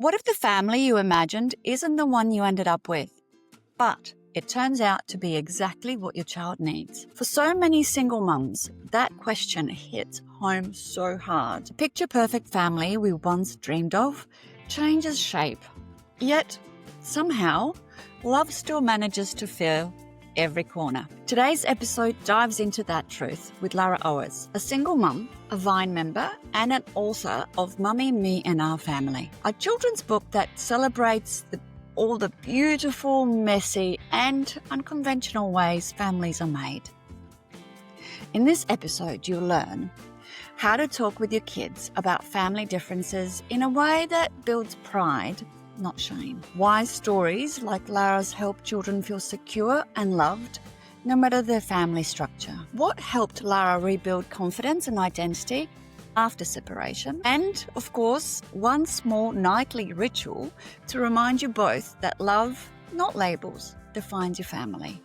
What if the family you imagined isn't the one you ended up with, but it turns out to be exactly what your child needs? For so many single mums, that question hits home so hard. The picture-perfect family we once dreamed of changes shape. Yet, somehow, love still manages to fill every corner. Today's episode dives into that truth with Lara Owers, a single mum, a Vine member, and an author of Mummy, Me and Our Family, a children's book that celebrates all the beautiful, messy, and unconventional ways families are made. In this episode, you'll learn how to talk with your kids about family differences in a way that builds pride, not shame. Why stories like Lara's help children feel secure and loved, no matter their family structure. What helped Lara rebuild confidence and identity after separation. And, of course, one small nightly ritual to remind you both that love, not labels, defines your family.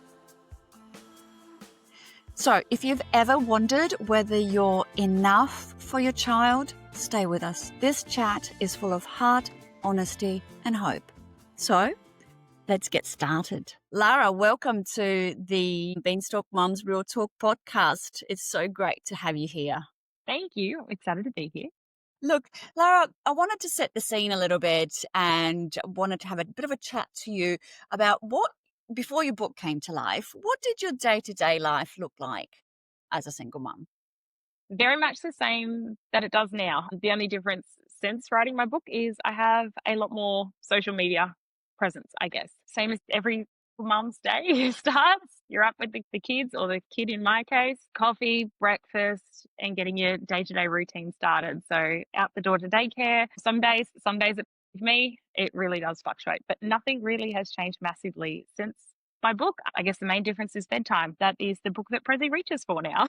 So, if you've ever wondered whether you're enough for your child, stay with us. This chat is full of heart, honesty, and hope. So, let's get started. Lara, welcome to the Beanstalk Mums Real Talk podcast. It's so great to have you here. Thank you. I'm excited to be here. Look, Lara, I wanted to set the scene a little bit and wanted to have a bit of a chat to you about before your book came to life, what did your day-to-day life look like as a single mum? Very much the same that it does now. The only difference since writing my book is I have a lot more social media presence, I guess. Same as every mum's day starts. You're up with the kids, or the kid in my case, coffee, breakfast, and getting your day-to-day routine started. So out the door to daycare. Some days with me, it really does fluctuate, but nothing really has changed massively since my book. I guess the main difference is bedtime. That is the book that Prezi reaches for now.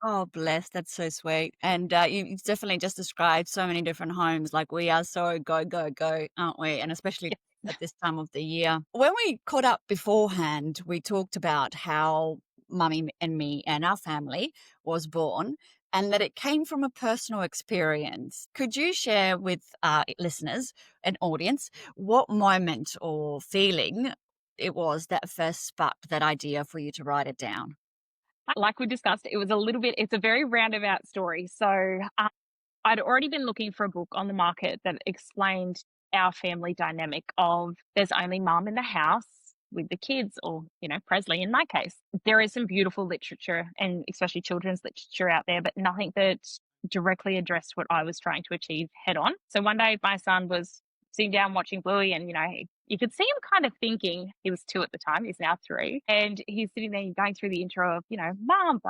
Oh, bless. That's so sweet. And you've definitely just described so many different homes. Like, we are so go, go, go, aren't we? And especially at this time of the year. When we caught up beforehand, we talked about how Mummy and Me and Our Family was born and that it came from a personal experience. Could you share with our listeners and audience what moment or feeling it was that first sparked that idea for you to write it down? Like we discussed, it's a very roundabout story. So I'd already been looking for a book on the market that explained our family dynamic of there's only mum in the house with the kids, or, Presley in my case. There is some beautiful literature, and especially children's literature out there, but nothing that directly addressed what I was trying to achieve head on. So one day my son was sitting down watching Bluey, and, you could see him kind of thinking. He was 2 at the time, he's now 3. And he's sitting there going through the intro of, mom,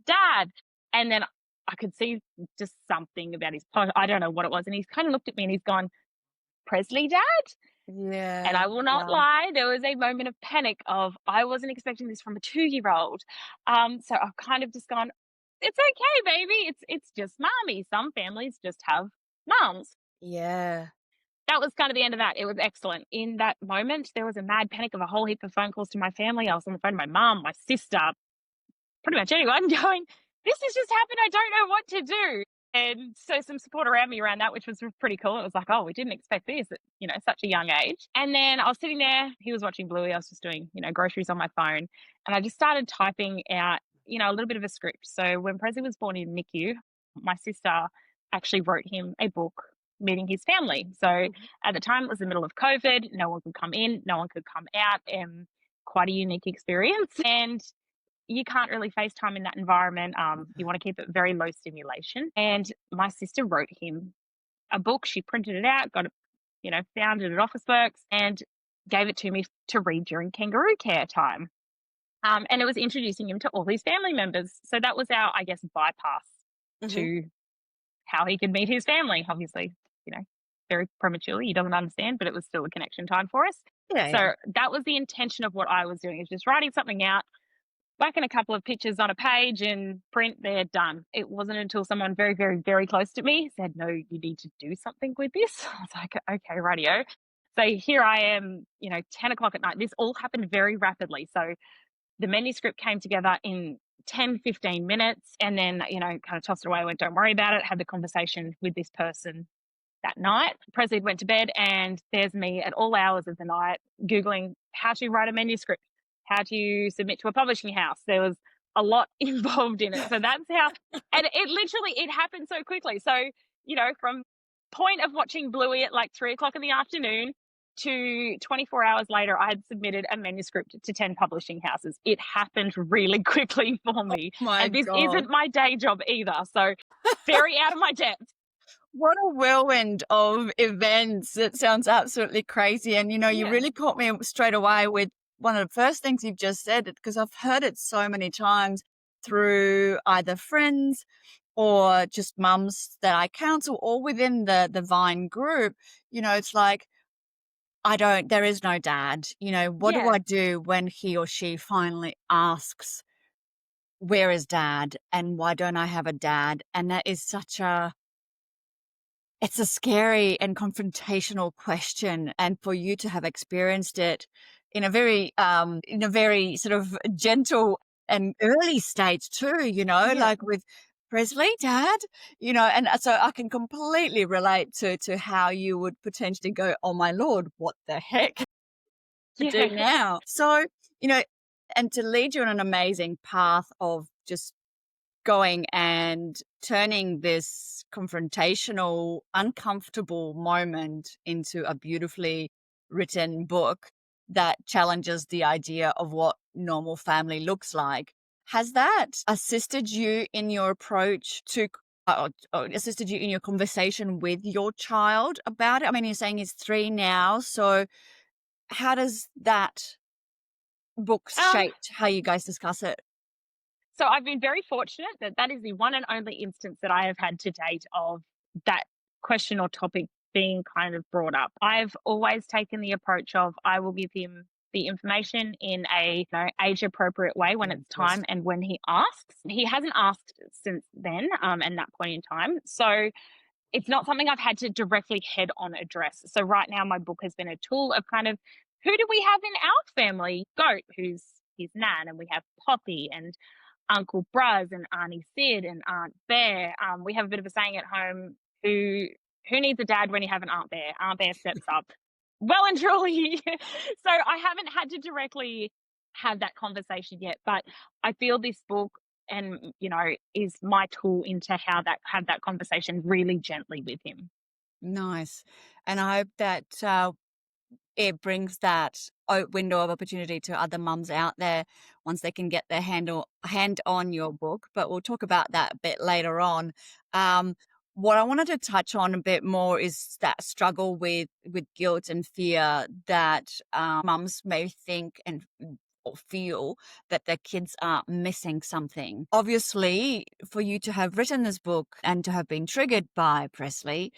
dad. And then I could see just something about his post. I don't know what it was. And he's kind of looked at me and he's gone, Presley, dad? Yeah. And I will not lie, there was a moment of panic of, I wasn't expecting this from a 2-year-old. So I've kind of just gone, it's okay, baby. It's just mommy. Some families just have mums. Yeah. That was kind of the end of that. It was excellent. In that moment, there was a mad panic of a whole heap of phone calls to my family. I was on the phone to my mum, my sister, pretty much anyone, going, this has just happened. I don't know what to do. And so some support around me around that, which was pretty cool. It was like, oh, we didn't expect this at, such a young age. And then I was sitting there, he was watching Bluey. I was just doing, groceries on my phone. And I just started typing out, a little bit of a script. So when Prezi was born in NICU, my sister actually wrote him a book meeting his family. So at the time, it was the middle of COVID. No one could come in, no one could come out. Quite a unique experience. And you can't really FaceTime in that environment. You want to keep it very low stimulation. And my sister wrote him a book. She printed it out, got it, found it at Officeworks, and gave it to me to read during kangaroo care time. And it was introducing him to all his family members. So that was our, I guess, bypass to how he could meet his family. Obviously, very prematurely. He doesn't understand, but it was still a connection time for us. So that was the intention of what I was doing, is just writing something out, whacking a couple of pictures on a page and print, they're done. It wasn't until someone very, very, very close to me said, no, you need to do something with this. I was like, okay, radio. So here I am, 10 o'clock at night. This all happened very rapidly. So the manuscript came together in 10, 15 minutes, and then, kind of tossed it away. I went, don't worry about it. Had the conversation with this person that night. Presley went to bed, and there's me at all hours of the night Googling how to write a manuscript, how to submit to a publishing house. There was a lot involved in it. So that's how, and it literally, it happened so quickly. So, from point of watching Bluey at like 3 o'clock in the afternoon to 24 hours later, I had submitted a manuscript to 10 publishing houses. It happened really quickly for me. My And this God. isn't my day job either. So very out of my depth. What a whirlwind of events. It sounds absolutely crazy. And, you Yeah. really caught me straight away with one of the first things you've just said, because I've heard it so many times through either friends or just mums that I counsel, or within the Vine group. It's like, there is no dad. What do Yeah. I do when he or she finally asks, where is dad? And why don't I have a dad? And that is it's a scary and confrontational question. And for you to have experienced it in a very sort of gentle and early stage too, Yeah. like with Presley, Dad, and so I can completely relate to how you would potentially go, oh my Lord, what the heck to do Yeah. now? So, and to lead you on an amazing path of just going and turning this confrontational, uncomfortable moment into a beautifully written book that challenges the idea of what normal family looks like. Has that assisted you in your approach to, or assisted you in your conversation with your child about it? I mean, you're saying he's 3 now. So how does that book Um, shape how you guys discuss it? so I've been very fortunate that that is the one and only instance that I have had to date of that question or topic being kind of brought up. I've always taken the approach of I will give him the information in a age appropriate way when it's Yes. time and when he asks. He hasn't asked since then, and that point in time. So it's not something I've had to directly head on address. So right now, my book has been a tool of kind of who do we have in our family? Goat, who's his nan, and we have Poppy and Uncle Bruz and Auntie Sid and Aunt Bear. We have a bit of a saying at home: who needs a dad when you have an Aunt Bear? Aunt Bear steps up, well and truly. So I haven't had to directly have that conversation yet, but I feel this book and is my tool into how that have that conversation really gently with him. Nice. And I hope that it brings that window of opportunity to other mums out there once they can get their hand on your book. But we'll talk about that a bit later on. What I wanted to touch on a bit more is that struggle with guilt and fear that mums may think or feel that their kids are missing something. Obviously, for you to have written this book and to have been triggered by Presley,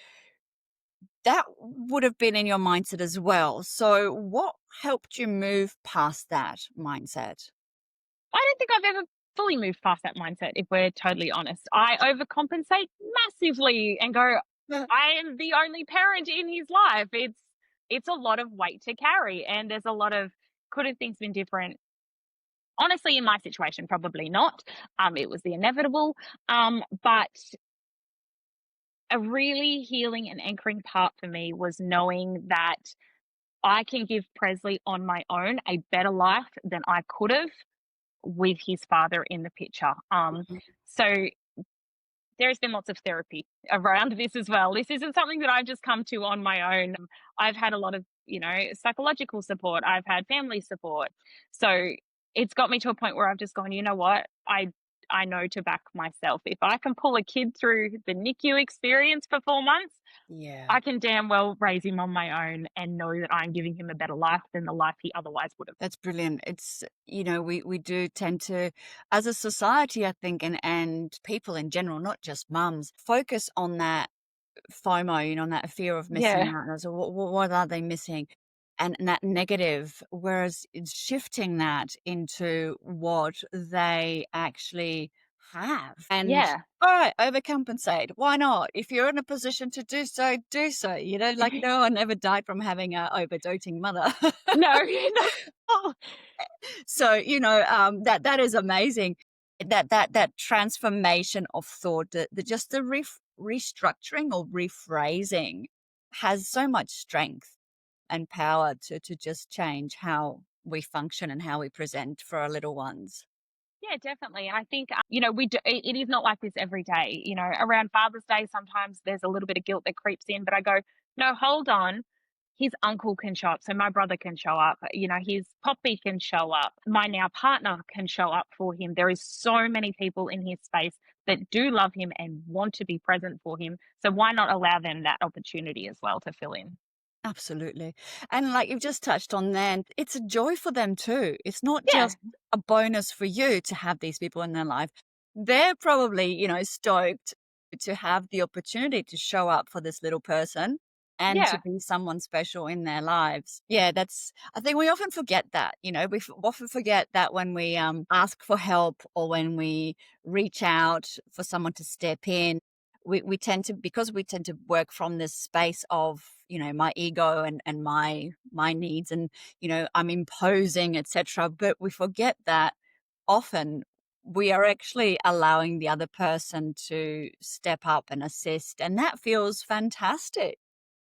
that would have been in your mindset as well. So what helped you move past that mindset? I don't think I've ever fully moved past that mindset, if we're totally honest. I overcompensate massively and go, Yeah. I am the only parent in his life. It's a lot of weight to carry, and there's a lot of could have things been different. Honestly, in my situation, probably not. It was the inevitable. But a really healing and anchoring part for me was knowing that I can give Presley on my own a better life than I could have with his father in the picture. Mhm. So there's been lots of therapy around this as well. This isn't something that I've just come to on my own. I've had a lot of, psychological support. I've had family support. So it's got me to a point where I've just gone, you know what? I know to back myself. If I can pull a kid through the NICU experience for 4 months, Yeah. I can damn well raise him on my own and know that I'm giving him a better life than the life he otherwise would have. That's brilliant. It's, we do tend to, as a society, I think, and people in general, not just mums, focus on that FOMO, on that fear of missing Yeah. out. And so what are they missing? And that negative, whereas it's shifting that into what they actually have. And Yeah. all right, overcompensate. Why not? If you're in a position to do so, do so. Like no one ever died from having a overdoting mother. No, no. So, that is amazing. That transformation of thought, just the restructuring or rephrasing has so much strength and power to just change how we function and how we present for our little ones. Yeah, definitely. And I think, it is not like this every day. Around Father's Day, sometimes there's a little bit of guilt that creeps in, but I go, no, hold on. His uncle can show up. So my brother can show up. His poppy can show up. My now partner can show up for him. There is so many people in his space that do love him and want to be present for him. So why not allow them that opportunity as well to fill in? Absolutely. And like you've just touched on then, it's a joy for them too. It's not Yeah. just a bonus for you to have these people in their life. They're probably, stoked to have the opportunity to show up for this little person and to Yeah. be someone special in their lives. Yeah, I think we often forget that, often forget that when we ask for help or when we reach out for someone to step in, we tend to, because we tend to work from this space of, my ego and my needs, and I'm imposing, etc., but we forget that often we are actually allowing the other person to step up and assist, and that feels fantastic.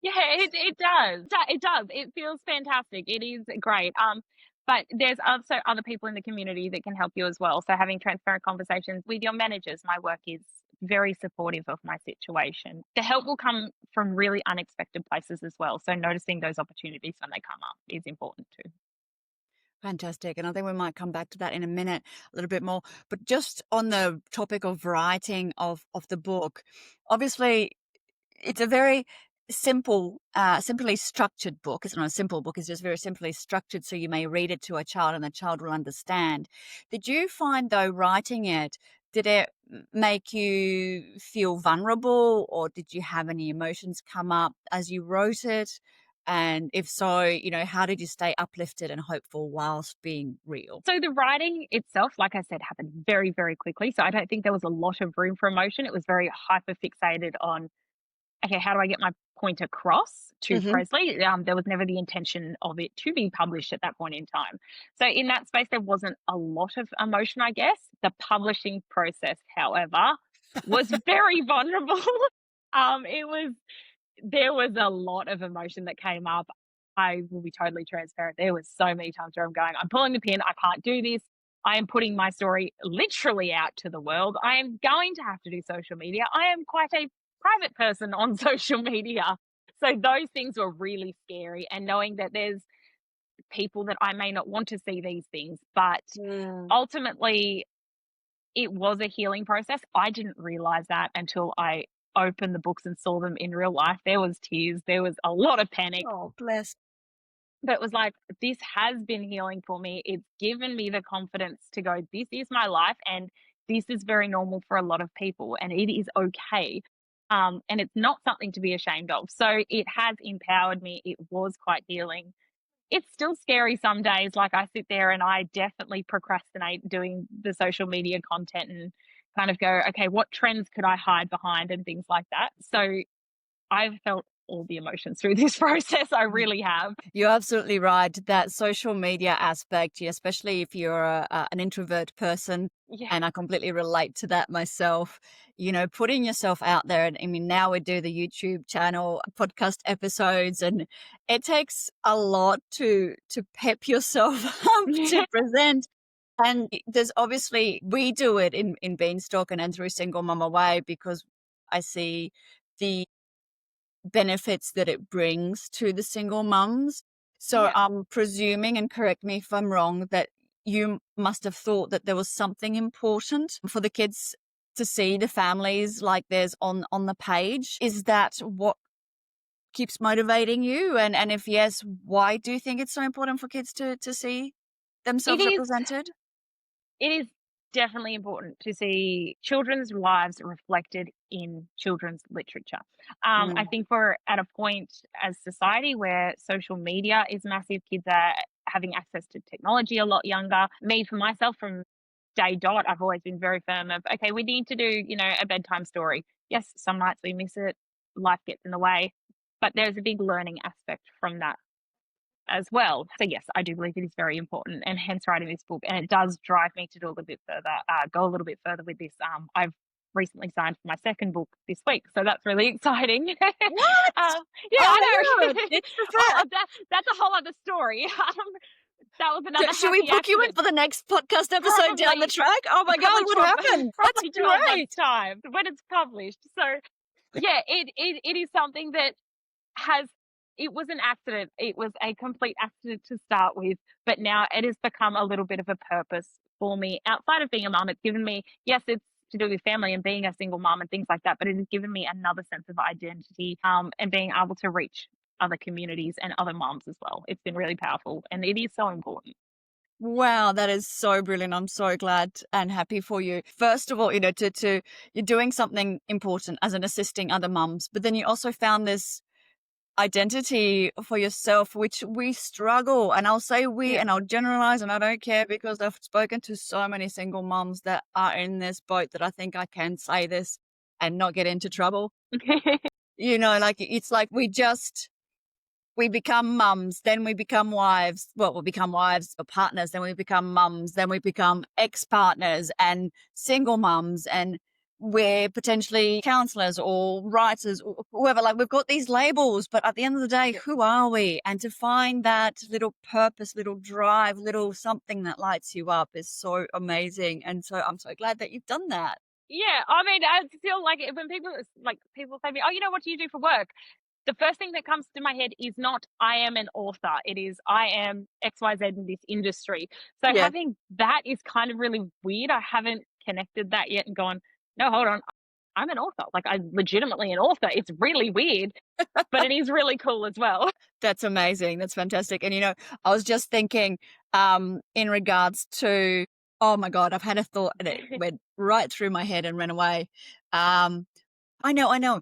Yeah, it does. It does. It feels fantastic. It is great. But there's also other people in the community that can help you as well. So having transparent conversations with your managers. My work is very supportive of my situation. The help will come from really unexpected places as well. So noticing those opportunities when they come up is important too. Fantastic. And I think we might come back to that in a minute a little bit more. But just on the topic of writing of the book, obviously it's a very simply structured book. It's not a simple book, it's just very simply structured so you may read it to a child and the child will understand. Did you find, though, writing it, did it make you feel vulnerable, or did you have any emotions come up as you wrote it? And if so, how did you stay uplifted and hopeful whilst being real? So the writing itself, like I said, happened very, very quickly. So I don't think there was a lot of room for emotion. It was very hyper fixated on, okay, how do I get my point across to Hmm. Presley? There was never the intention of it to be published at that point in time. So in that space, there wasn't a lot of emotion, I guess. The publishing process, however, was very vulnerable. It was There was a lot of emotion that came up. I will be totally transparent. There was so many times where I'm going, I'm pulling the pin. I can't do this. I am putting my story literally out to the world. I am going to have to do social media. I am quite a private person on social media. So those things were really scary. And knowing that there's people that I may not want to see these things, but Mm. ultimately it was a healing process. I didn't realize that until I opened the books and saw them in real life. There was tears, there was a lot of panic, Oh, bless. but it was like, this has been healing for me. It's given me the confidence to go, this is my life and this is very normal for a lot of people and it is okay. And it's not something to be ashamed of. So it has empowered me. It was quite healing. It's still scary some days. Like I sit there and I definitely procrastinate doing the social media content and kind of go, okay, what trends could I hide behind and things like that. So I've felt all the emotions through this process. I really have. You're absolutely right. That social media aspect, especially if you're an introvert person, Yeah. and I completely relate to that myself. Putting yourself out there. And I mean, now we do the YouTube channel, podcast episodes, and it takes a lot to pep yourself up to Yeah. present. And there's obviously, we do it in Beanstalk and through Single Mama Way, because I see the benefits that it brings to the single mums. So Yeah. I'm presuming, and correct me if I'm wrong, that you must have thought that there was something important for the kids to see, the families like there's on the page. Is that what keeps motivating you? And if yes, why do you think it's so important for kids to see It themselves is. represented? It is definitely important to see children's lives reflected in children's literature. I Mm. think we're at a point as society where social media is massive. Kids are having access to technology a lot younger. Me, for myself, from day dot, I've always been very firm of, okay, we need to do, a bedtime story. Yes, some nights we miss it, life gets in the way, but there's a big learning aspect from that as well. So yes, I do believe it is very important, and hence writing this book. And it does drive me to do a little bit further, go a little bit further with this. I've recently signed for my second book this week, so that's really exciting. What? Yeah, Oh my I know. God. It's the Oh, first. that's a whole other story. That was another Should we happy book you in accident. for the next podcast episode down the Probably, track? Oh my God, what happened? That's probably 12 months great. time when it's published. So yeah, it is something that has it was an accident. It was a complete accident to start with, but now it has become a little bit of a purpose for me. Outside of being a mum, it's given me, yes, it's to do with family and being a single mum and things like that, but it has given me another sense of identity, and being able to reach other communities and other mums as well. It's been really powerful, and it is so important. Wow, that is so brilliant. I'm so glad and happy for you. First of all, to you're doing something important as an assisting other mums, but then you also found this identity for yourself, which we struggle. And I'll say we, Yeah. and I'll generalize, and I don't care because I've spoken to so many single mums that are in this boat that I think I can say this and not get into trouble. Like it's like we become mums, then we become wives. Well, we become wives or partners, then we become mums, then we become ex-partners and single mums, and we're potentially counselors or writers or whoever. Like we've got these labels, but at the end of the day, who are we? And to find that little purpose, little drive, little something that lights you up is so amazing. And so I'm so glad that you've done that. Yeah, I mean, I feel like when people say to me, "Oh, what do you do for work?" The first thing that comes to my head is not I am an author. It is I am XYZ in this industry. So Yeah. having that is kind of really weird. I haven't connected that yet and gone, no, hold on. I'm an author. Like I'm legitimately an author. It's really weird, but it is really cool as well. That's amazing. That's fantastic. And, I was just thinking in regards to, oh my God, I've had a thought and it went right through my head and ran away. I know.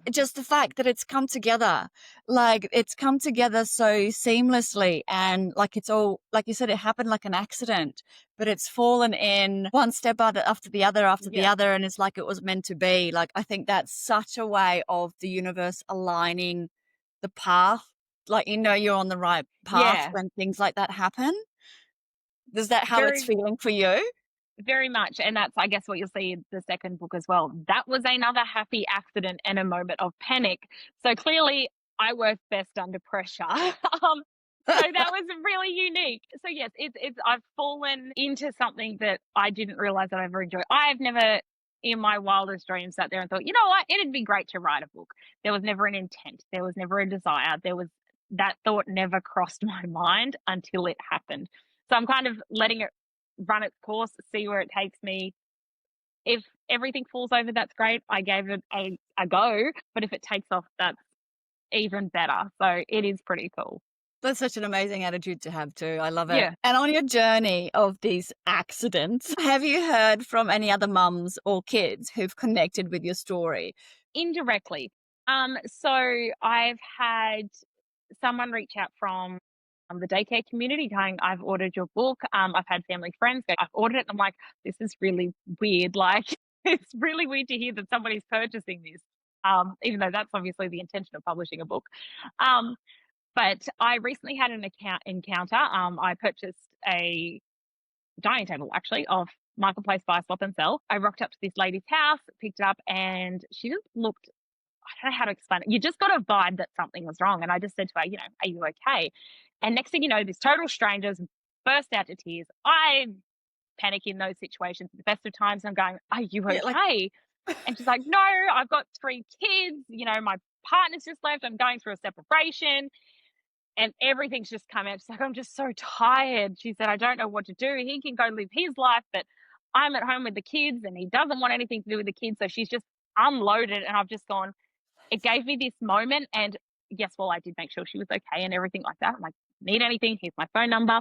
Just the fact that it's come together, like it's come together so seamlessly, and like it's all, like you said, it happened like an accident, but it's fallen in one step after the other after the Yeah. other, and it's like it was meant to be. Like I think that's such a way of the universe aligning the path, like you're on the right path Yeah. when things like that happen. Is that how it's Very, feeling for you? very much. And that's, I guess, what you'll see in the second book as well. That was another happy accident and a moment of panic. So clearly, I work best under pressure. So that was really unique. So yes, it's I've fallen into something that I didn't realize that I ever enjoyed. I've never in my wildest dreams sat there and thought, you know what, it'd be great to write a book. There was never an intent. There was never a desire. That thought never crossed my mind until it happened. So I'm kind of letting it run its course, see where it takes me. If everything falls over, that's great. I gave it a go. But if it takes off, that's even better. So it is pretty cool. That's such an amazing attitude to have too. I love it. Yeah. And on your journey of these accidents, have you heard from any other mums or kids who've connected with your story? Indirectly. So I've had someone reach out from the daycare community going, I've ordered your book. I've had family friends go, I've ordered it. And I'm like, this is really weird. Like, it's really weird to hear that somebody's purchasing this, even though that's obviously the intention of publishing a book. But I recently had an encounter. I purchased a dining table, actually, of Marketplace Buy, Swap and Sell. I rocked up to this lady's house, picked it up, and she just looked, I don't know how to explain it. You just got a vibe that something was wrong. And I just said to her, are you okay? And next thing you know, this total strangers burst out to tears. I panic in those situations at the best of times. I'm going, are you Yeah, okay? And she's like, no, I've got 3 kids. My partner's just left. I'm going through a separation. And everything's just come out. She's like, I'm just so tired. She said, I don't know what to do. He can go live his life, but I'm at home with the kids and he doesn't want anything to do with the kids. So she's just unloaded. And I've just gone, it gave me this moment. And yes, well, I did make sure she was okay and everything like that. I'm like, need anything? Here's my phone number.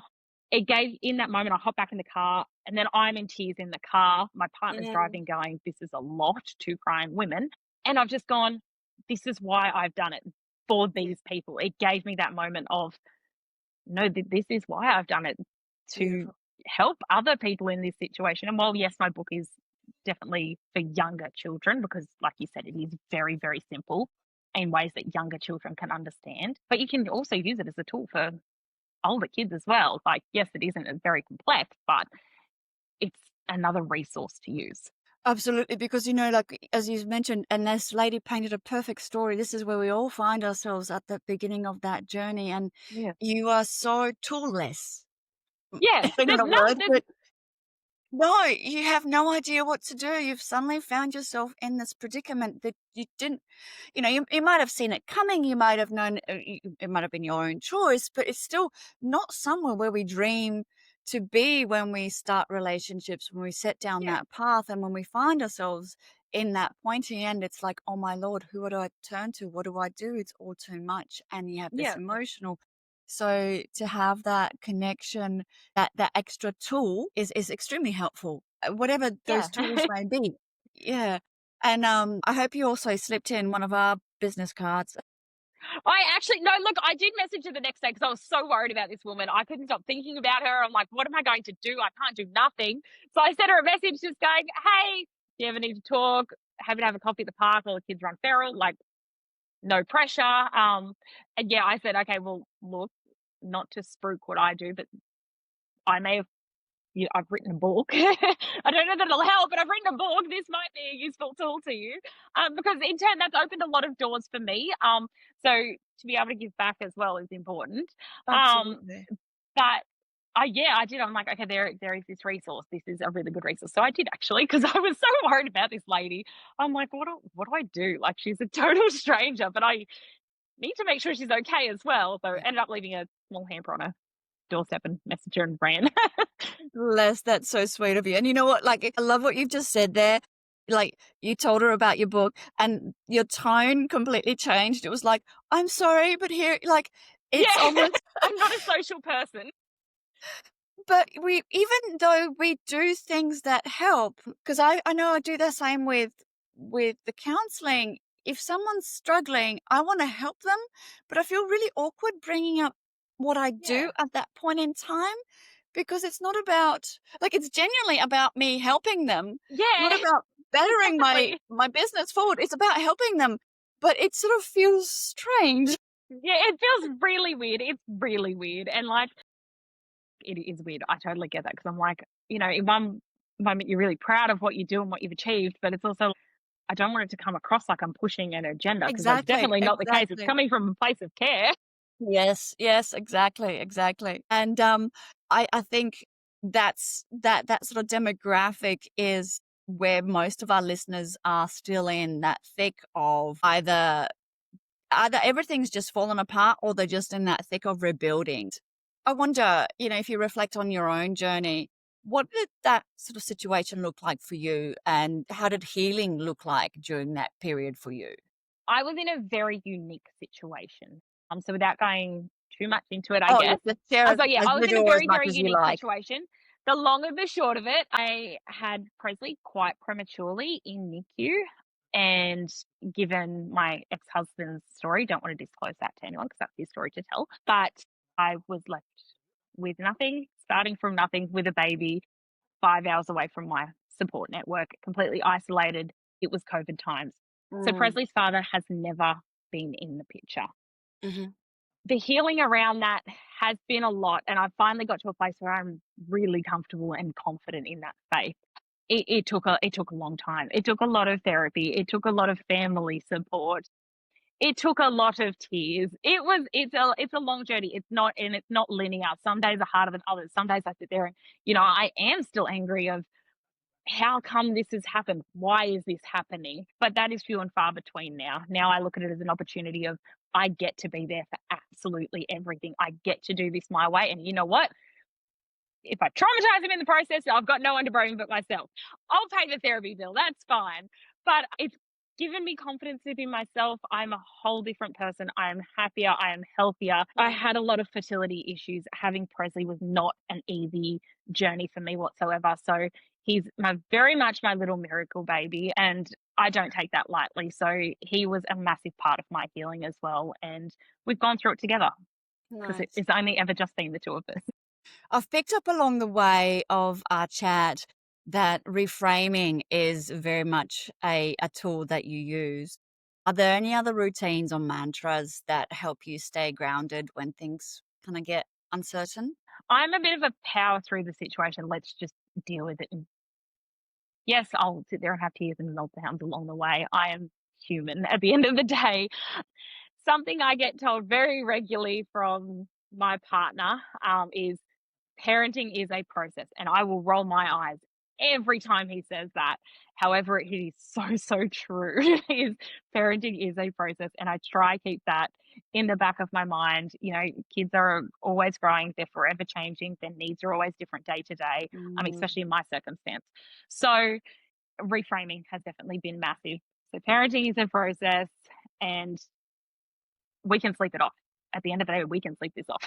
It gave, in that moment, I hop back in the car and then I'm in tears in the car. My partner's driving going, this is a lot, 2 crying women. And I've just gone, this is why I've done it for these people. It gave me that moment of, no, this is why I've done it, to Beautiful. help other people in this situation. And while, yes, my book is definitely for younger children, because like you said, it is very, very simple in ways that younger children can understand, but you can also use it as a tool for older kids as well. Like, yes, it isn't very complex, but it's another resource to use. Absolutely, because, like, as you mentioned, and this lady painted a perfect story. This is where we all find ourselves at the beginning of that journey, and Yeah. you are so toolless. Yeah. Not There's a no word, there's but no, you have no idea what to do. You've suddenly found yourself in this predicament that you didn't, you might have seen it coming. You might have known it might have been your own choice, but it's still not somewhere where we dream to be when we start relationships, when we set down yeah. that path. And when we find ourselves in that pointy end, it's like, oh my Lord, who do I turn to? What do I do? It's all too much. And you have this Yeah. emotional. So to have that connection, that extra tool is extremely helpful, whatever those Yeah. tools may be. Yeah. And, I hope you also slipped in one of our business cards. I actually no, look, I did message her the next day because I was so worried about this woman. I couldn't stop thinking about her. I'm like, what am I going to do? I can't do nothing. So I sent her a message just going, "Hey, do you ever need to talk? Happy to have a coffee at the park while the kids run feral, like, no pressure." And yeah, I said, "Okay, well, look, not to spruik what I do, but I may have I've written a book. I don't know that it'll help, but I've written a book. This might be a useful tool to you." Because in turn, that's opened a lot of doors for me. So to be able to give back as well is important. Um, Absolutely. but yeah, I did. I'm like, okay, there is this resource. This is a really good resource. So I did actually, because I was so worried about this lady. I'm like, what do I do? Like, she's a total stranger, but I need to make sure she's okay as well. So ended up leaving a small hamper on her doorstep and messaged her and ran. Les, that's so sweet of you. And you know what? Like, I love what you've just said there. Like, you told her about your book and your tone completely changed. It was like, I'm sorry, but here, like, Yeah, it's almost, I'm not a social person. but even though we do things that help, because I know I do the same with the counseling. If someone's struggling, I want to help them, but I feel really awkward bringing up what I do Yeah. at that point in time, because it's not about, like, it's genuinely about me helping them, not Yeah, about bettering my exactly. my business forward. It's about helping them, but it sort of feels strange. Yeah, it feels really weird. It's really weird. And like, it is weird. I totally get that because I'm like, in one moment you're really proud of what you do and what you've achieved, but it's also, I don't want it to come across like I'm pushing an agenda because that's Exactly, definitely not the case. It's exactly. coming from a place of care. Yes, yes, exactly, exactly. And I think that sort of demographic is where most of our listeners are still in that thick of either everything's just fallen apart or they're just in that thick of rebuilding. I wonder, if you reflect on your own journey, what did that sort of situation look like for you, and how did healing look like during that period for you? I was in a very unique situation. So without going too much into it, I Oh, guess. let's share So yeah, as I was in little a or as very, much very as you unique like. situation. The long and the short of it, I had Presley quite prematurely in NICU. And given my ex-husband's story, don't want to disclose that to anyone because that's his story to tell. But I was left with nothing, starting from nothing with a baby, 5 hours away from my support network, completely isolated. It was COVID times. So Mm, Presley's father has never been in the picture. mhm. The healing around that has been a lot, and I've finally got to a place where I'm really comfortable and confident in that faith. It took a long time. It took a lot of therapy. It took a lot of family support. It took a lot of tears. It's a long journey. It's not linear. Some days are harder than others. Some days I sit there and I am still angry of how come this has happened? Why is this happening? But that is few and far between now. Now I look at it as an opportunity of I get to be there for absolutely everything. I get to do this my way. And you know what? If I traumatize him in the process, I've got no one to blame but myself. I'll pay the therapy bill. That's fine. But it's given me confidence within myself. I'm a whole different person. I am happier. I am healthier. I had a lot of fertility issues. Having Presley was not an easy journey for me whatsoever. So he's very much my little miracle baby. And I don't take that lightly. So he was a massive part of my healing as well. And we've gone through it together because Nice. it's only ever just been the two of us. I've picked up along the way of our chat that reframing is very much a tool that you use. Are there any other routines or mantras that help you stay grounded when things kind of get uncertain? I'm a bit of a power through the situation. Let's just deal with it and Yes, I'll sit there and have tears and meltdowns along the way. I am human at the end of the day. Something I get told very regularly from my partner is parenting is a process, and I will roll my eyes every time he says that. However, it is so, so true. Is parenting is a process, and I try keep that in the back of my mind. You know, kids are always growing, they're forever changing, their needs are always different day to day, Mm, especially in my circumstance. So reframing has definitely been massive. So parenting is a process, and we can sleep it off. At the end of the day, we can sleep this off.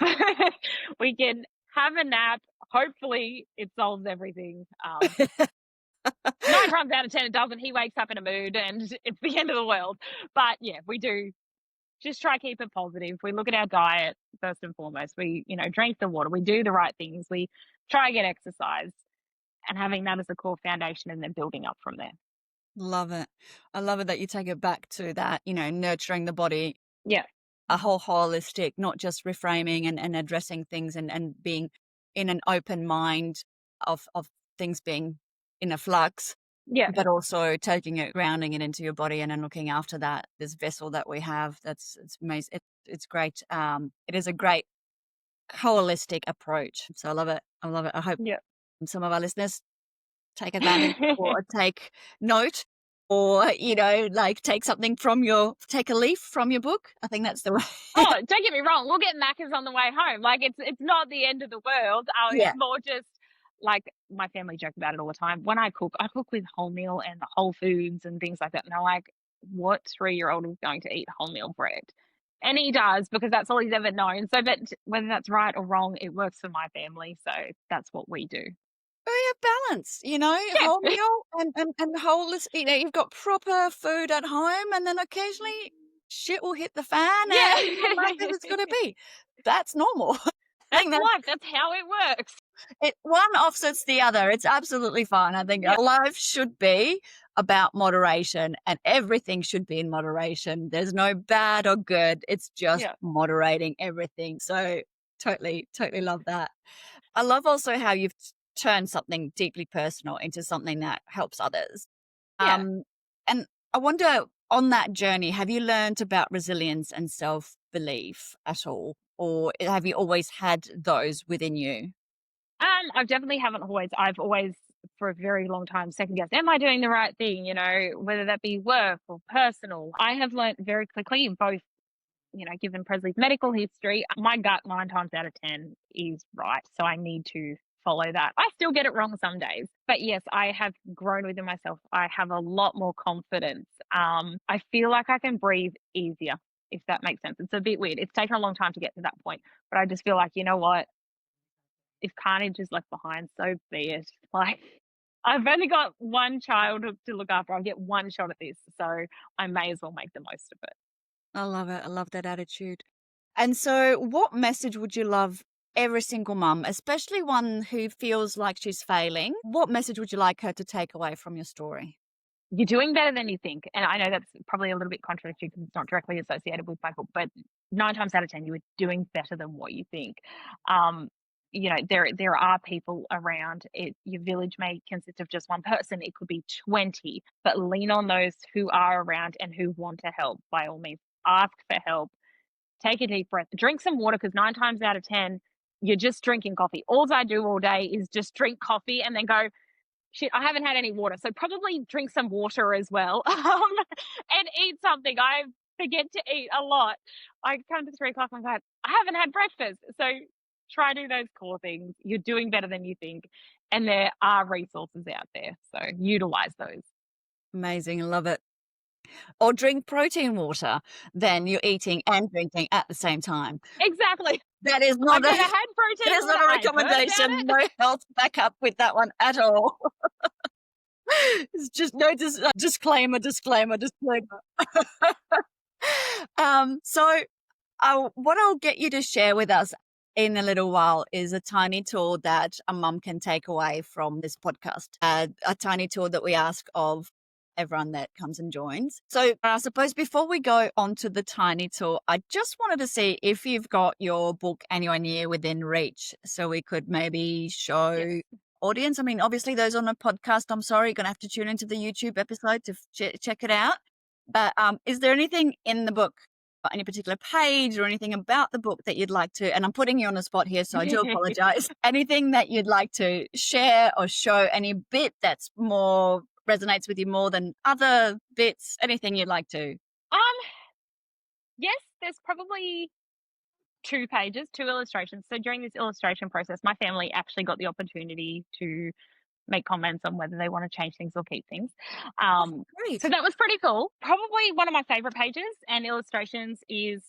We can have a nap. Hopefully, it solves everything. 9 times out of 10, it doesn't. He wakes up in a mood and it's the end of the world. But yeah, we do just try keep it positive. We look at our diet first and foremost. We, drink the water. We do the right things. We try get exercise, and having that as a core foundation and then building up from there. love it. I love it that you take it back to that, nurturing the body, Yeah. a whole holistic, not just reframing and addressing things and being in an open mind of things being in a flux, Yeah. but also taking it, grounding it into your body and then looking after that, this vessel that we have. It's amazing. It's great. It is a great holistic approach. So I love it. I love it. I hope Yeah. some of our listeners take advantage or take note or, like take a leaf from your book. I think that's the way. Oh, don't get me wrong, we'll get Macca's on the way home. Like, it's not the end of the world. Yeah. It's more just like my family joke about it all the time. When I cook with wholemeal and the whole foods and things like that. And they're like, what 3-year-old is going to eat wholemeal bread? And he does, because that's all he's ever known. So, but whether that's right or wrong, it works for my family. So that's what we do. Oh, yeah, balance, Yeah. whole meal and whole, you've got proper food at home and then occasionally shit will hit the fan Yeah. and life is it's going to be. That's normal. I That's think that life. That's how it works. one offsets the other. It's absolutely fine. I think Yeah. life should be about moderation and everything should be in moderation. There's no bad or good. It's just Yeah. moderating everything. So totally, totally love that. I love also how you've turned something deeply personal into something that helps others. Yeah. And I wonder, on that journey, have you learned about resilience and self-belief at all? Or have you always had those within you? I definitely haven't always. I've always, for a very long time, second guessed, am I doing the right thing? Whether that be work or personal. I have learnt very quickly, both, given Presley's medical history, my gut 9 times out of 10 is right. So I need to follow that. I still get it wrong some days. But yes, I have grown within myself. I have a lot more confidence. I feel like I can breathe easier, if that makes sense. It's a bit weird. It's taken a long time to get to that point. But I just feel like, you know what? If carnage is left behind, so be it. Like, I've only got one child to look after. I'll get one shot at this, so I may as well make the most of it. I love it. I love that attitude. And so, what message would you love every single mum, especially one who feels like she's failing? What message would you like her to take away from your story? You're doing better than you think, and I know that's probably a little bit contradictory because it's not directly associated with my book, but 9 times out of 10, you are doing better than what you think. Um, there are people around. Your village may consist of just one person. It could be 20, but lean on those who are around and who want to help. By all means, ask for help. Take a deep breath. Drink some water, because 9 times out of 10, you're just drinking coffee. All I do all day is just drink coffee and then go, shit, I haven't had any water. So probably drink some water as well, and eat something. I forget to eat a lot. I come to 3 o'clock and I'm like, I haven't had breakfast. So try to do those core things. You're doing better than you think. And there are resources out there. So utilize those. Amazing. I love it. Or drink protein water, then you're eating and drinking at the same time. Exactly. That is I've not never a had protein that is water. not a I've heard about recommendation. it. No health backup with that one at all. It's just no disclaimer. So what I'll get you to share with us in a little while is a tiny tool that a mum can take away from this podcast. A tiny tool that we ask of everyone that comes and joins. So I suppose before we go on to the tiny tool, I just wanted to see if you've got your book anywhere near within reach, so we could maybe show Yes. audience? I mean, obviously those on the podcast, I'm sorry, you're going to have to tune into the YouTube episode to check it out. But is there anything in the book, any particular page or anything about the book that you'd like to, and I'm putting you on the spot here, so I do apologize, anything that you'd like to share or show, any bit that's more resonates with you more than other bits, anything you'd like to? Yes, there's probably 2 pages, 2 illustrations. So during this illustration process, my family actually got the opportunity to make comments on whether they want to change things or keep things. Great. So that was pretty cool. Probably one of my favorite pages and illustrations is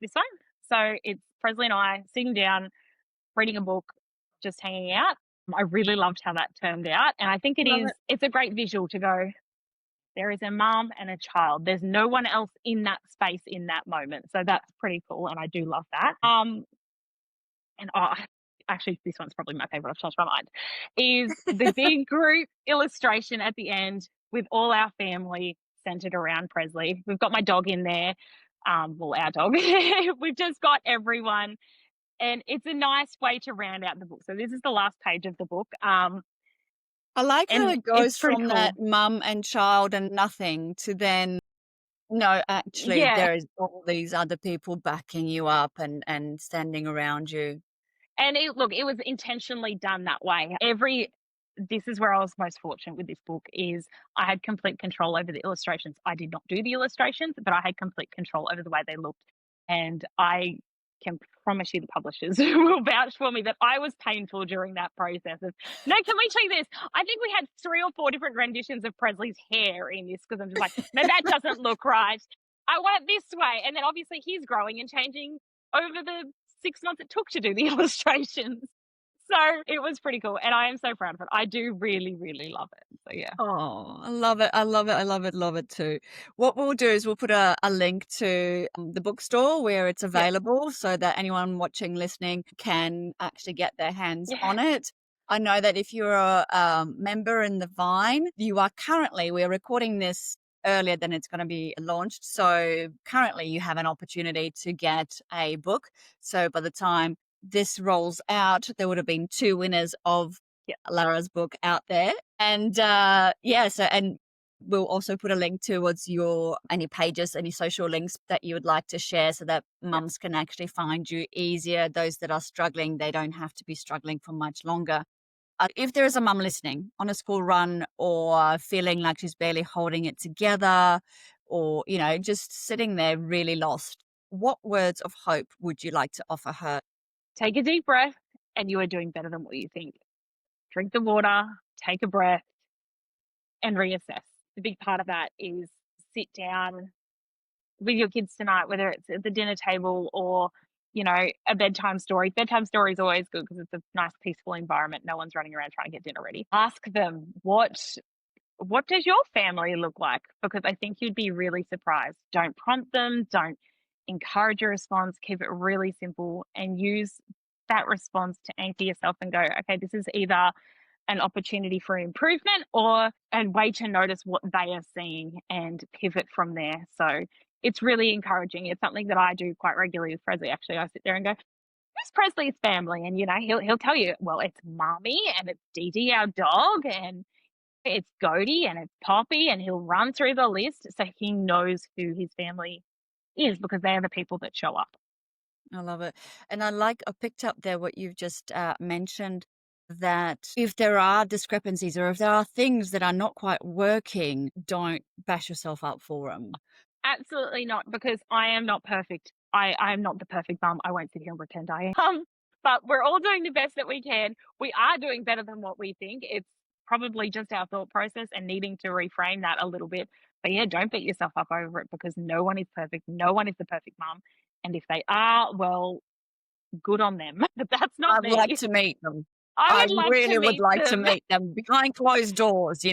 this one. So it's Presley and I sitting down, reading a book, just hanging out. I really loved how that turned out. And I think it's a great visual to go, there is a mum and a child. There's no one else in that space in that moment. So that's pretty cool. And I do love that. And actually, this one's probably my favorite. I've changed my mind. Is the big group illustration at the end with all our family centered around Presley. We've got my dog in there. Well, our dog. We've just got everyone. And it's a nice way to round out the book. So this is the last page of the book. I like how and it goes it's pretty from cool. that mum and child and nothing to then, no, actually, Yeah. there is all these other people backing you up and standing around you. And it was intentionally done that way. This is where I was most fortunate with this book is I had complete control over the illustrations. I did not do the illustrations, but I had complete control over the way they looked. And I can promise you the publishers will vouch for me that I was painful during that process of, no, can we check this? I think we had 3 or 4 different renditions of Presley's hair in this because I'm just like, no, that doesn't look right. I want it this way. And then obviously he's growing and changing over the 6 months it took to do the illustrations. So it was pretty cool. And I am so proud of it. I do really, really love it. So yeah. Oh, I love it. I love it. I love it. Love it too. What we'll do is we'll put a link to the bookstore where it's available so that anyone watching, listening can actually get their hands on it. I know that if you're a member in the Vine, we're recording this earlier than it's going to be launched. So currently you have an opportunity to get a book. So by the time this rolls out, there would have been 2 winners of Lara's book out there. And and we'll also put a link towards any pages, any social links that you would like to share so that mums can actually find you easier. Those that are struggling, they don't have to be struggling for much longer. If there is a mum listening on a school run or feeling like she's barely holding it together or, just sitting there really lost, what words of hope would you like to offer her? Take a deep breath and you are doing better than what you think. Drink the water, take a breath, and reassess. The big part of that is sit down with your kids tonight, whether it's at the dinner table or, a bedtime story. Bedtime story is always good because it's a nice, peaceful environment. No one's running around trying to get dinner ready. Ask them, what does your family look like? Because I think you'd be really surprised. Don't prompt them. Don't encourage a response. Keep it really simple and use that response to anchor yourself and go, okay, this is either an opportunity for improvement or a way to notice what they are seeing and pivot from there. So it's really encouraging. It's something that I do quite regularly with Presley. Actually, I sit there and go, who's Presley's family? And, he'll tell you, well, it's Mommy and it's Dee Dee, our dog, and it's Godie and it's Poppy, and he'll run through the list so he knows who his family is because they are the people that show up. I love it. And I picked up there what you've just mentioned, that if there are discrepancies or if there are things that are not quite working, don't bash yourself up for them. Absolutely not, because I am not perfect. I am not the perfect mum. I won't sit here and pretend I am. But we're all doing the best that we can. We are doing better than what we think. It's probably just our thought process and needing to reframe that a little bit. But yeah, don't beat yourself up over it because no one is perfect. No one is the perfect mum. And if they are, well, good on them. But that's not me. I'd like to meet them. I really would like to meet them behind closed doors,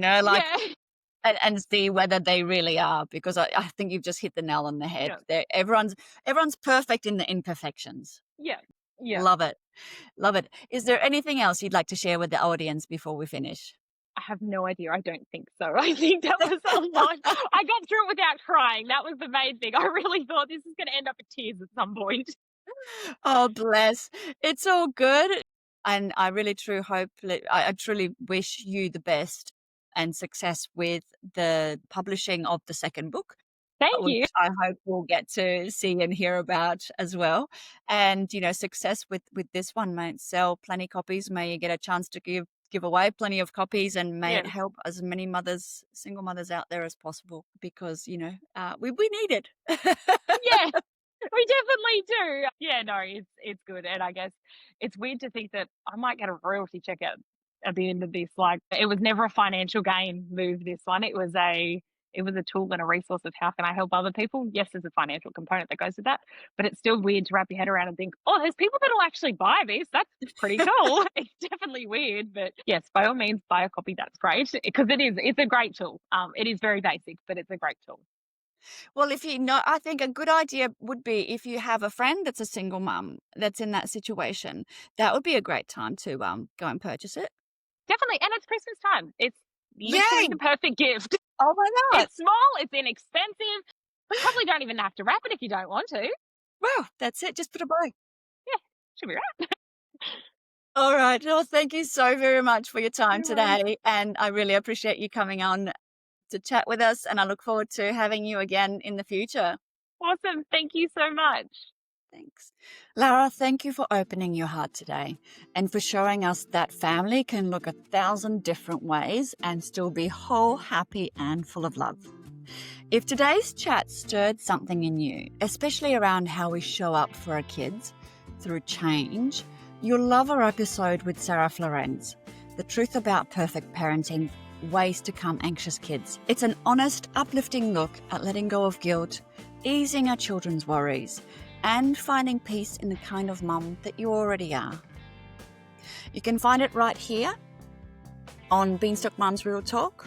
and see whether they really are, because I think you've just hit the nail on the head. Yeah. Everyone's perfect in the imperfections. Yeah. Love it. Love it. Is there anything else you'd like to share with the audience before we finish? I have no idea. I don't think so. I think that was a lot. I got through it without crying. That was the main thing. I really thought this is going to end up in tears at some point. Oh, bless. It's all good. And I really I truly wish you the best and success with the publishing of the second book, Thank which you. I hope we'll get to see and hear about as well. And, success with this one. May it sell plenty copies. May you get a chance to give away plenty of copies, and may it Yes. help as many single mothers out there as possible, because, we need it. Yeah. We definitely do. Yeah, no, it's good. And I guess it's weird to think that I might get a royalty check at the end of this. Like, it was never a financial gain move, this one. It was a tool and a resource of how can I help other people. Yes, there's a financial component that goes with that, but it's still weird to wrap your head around and think, oh, there's people that'll actually buy this. That's pretty cool. It's definitely weird, but yes, by all means, buy a copy. That's great, because it's a great tool. It is very basic, but it's a great tool. Well, I think a good idea would be, if you have a friend that's a single mum that's in that situation, that would be a great time to go and purchase it. Definitely, and it's Christmas time. It's literally Yay! the perfect gift. Oh my God. It's small, it's inexpensive. Probably don't even have to wrap it if you don't want to. Wow, that's it. Just put a bow. Yeah, should be right. All right. Well, thank you so very much for your time No worries. today. And I really appreciate you coming on to chat with us. And I look forward to having you again in the future. Awesome. Thank you so much. Thanks. Lara, thank you for opening your heart today and for showing us that family can look 1,000 different ways and still be whole, happy, and full of love. If today's chat stirred something in you, especially around how we show up for our kids through change, you'll love our episode with Sarah Florenz, The Truth About Perfect Parenting, Ways to Calm Anxious Kids. It's an honest, uplifting look at letting go of guilt, easing our children's worries, and finding peace in the kind of mum that you already are. You can find it right here on Beanstalk Mums Real Talk.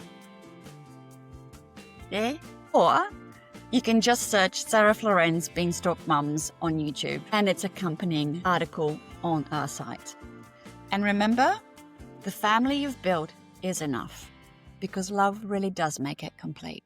There. Or you can just search Sarah Florenz Beanstalk Mums on YouTube, and its accompanying article on our site. And remember, the family you've built is enough, because love really does make it complete.